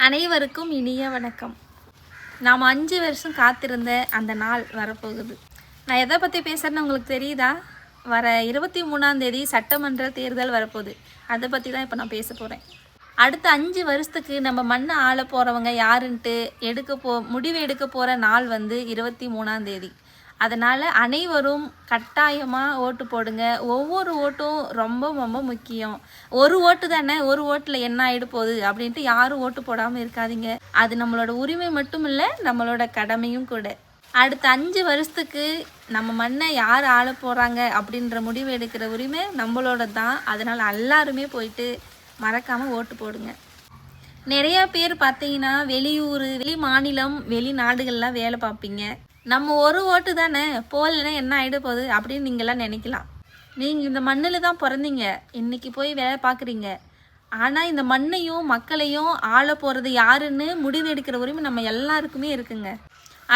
அனைவருக்கும் இனிய வணக்கம். நாம் 5 வருஷம் காத்திருந்த அந்த நாள் வரப்போகுது. நான் எதை பற்றி பேசுகிறேன்னு உங்களுக்கு தெரியுதா? வர 23ஆம் தேதி சட்டமன்ற தேர்தல் வரப்போகுது. அதை பற்றி தான் இப்போ நான் பேச போகிறேன். அடுத்த 5 வருஷத்துக்கு நம்ம மண்ணை ஆள போகிறவங்க யாருன்ட்டு முடிவு எடுக்க போகிற நாள் வந்து 23ஆம் தேதி. அதனால் அனைவரும் கட்டாயமாக ஓட்டு போடுங்க. ஒவ்வொரு ஓட்டும் ரொம்ப ரொம்ப முக்கியம். ஒரு ஓட்டு தானே, ஒரு ஓட்டில் என்ன ஆகிடு போகுது அப்படின்ட்டு யாரும் ஓட்டு போடாமல் இருக்காதீங்க. அது நம்மளோட உரிமை மட்டும் இல்லை, நம்மளோட கடமையும் கூட. அடுத்த 5 வருஷத்துக்கு நம்ம மண்ணை யார் ஆள போகிறாங்க அப்படின்ற முடிவு எடுக்கிற உரிமை நம்மளோட தான். அதனால் எல்லாருமே போயிட்டு மறக்காமல் ஓட்டு போடுங்க. நிறையா பேர் பார்த்தீங்கன்னா வெளியூர், வெளி மாநிலம், வெளிநாடுகள்லாம் வேலை பார்ப்பீங்க. நம்ம ஒரு ஓட்டு தானே, போகலன்னா என்ன ஆகிட போகுது அப்படின்னு நீங்களாம் நினைக்கலாம். நீங்கள் இந்த மண்ணில் தான் பிறந்தீங்க, இன்றைக்கி போய் வேலை பார்க்குறீங்க. ஆனால் இந்த மண்ணையும் மக்களையும் ஆள போகிறது யாருன்னு முடிவு எடுக்கிற உரிமை நம்ம எல்லாருக்குமே இருக்குங்க.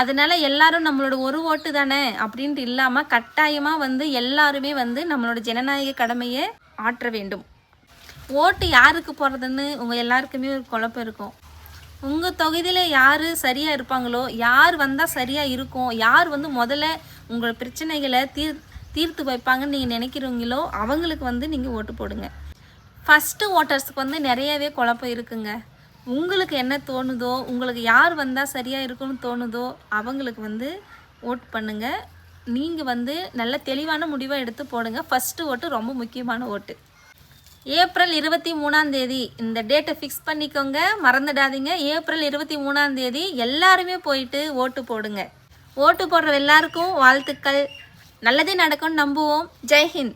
அதனால் எல்லாரும் நம்மளோட ஒரு ஓட்டு தானே அப்படின்ட்டு இல்லாமல் கட்டாயமாக எல்லாருமே நம்மளோட ஜனநாயக கடமையை ஆற்ற வேண்டும். ஓட்டு யாருக்கு போடுறதுன்னு உங்கள் எல்லாருக்குமே ஒரு குழப்பம் இருக்கும். உங்கள் தொகுதியில் யார் சரியாக இருப்பாங்களோ, யார் வந்தால் சரியாக இருக்கும், யார் முதல்ல உங்கள் பிரச்சனைகளை தீர்த்து வைப்பாங்கன்னு நீங்கள் நினைக்கிறீங்களோ அவங்களுக்கு நீங்கள் ஓட்டு போடுங்க. ஃபஸ்ட்டு ஓட்டர்ஸுக்கு நிறையவே குழப்பம் இருக்குங்க. உங்களுக்கு என்ன தோணுதோ, உங்களுக்கு யார் வந்தால் சரியாக இருக்குன்னு தோணுதோ அவங்களுக்கு ஓட் பண்ணுங்கள். நீங்கள் நல்ல தெளிவான முடிவை எடுத்து போடுங்க. ஃபஸ்ட்டு ஓட்டு ரொம்ப முக்கியமான ஓட்டு. ஏப்ரல் 23ஆம் தேதி இந்த டேட்டை ஃபிக்ஸ் பண்ணிக்கோங்க, மறந்துடாதீங்க. ஏப்ரல் 23ஆம் தேதி எல்லாருமே போயிட்டு ஓட்டு போடுங்க. ஓட்டு போடுற எல்லாருக்கும் வாழ்த்துக்கள். நல்லதே நடக்கும்னு நம்புவோம். ஜெய்ஹிந்த்.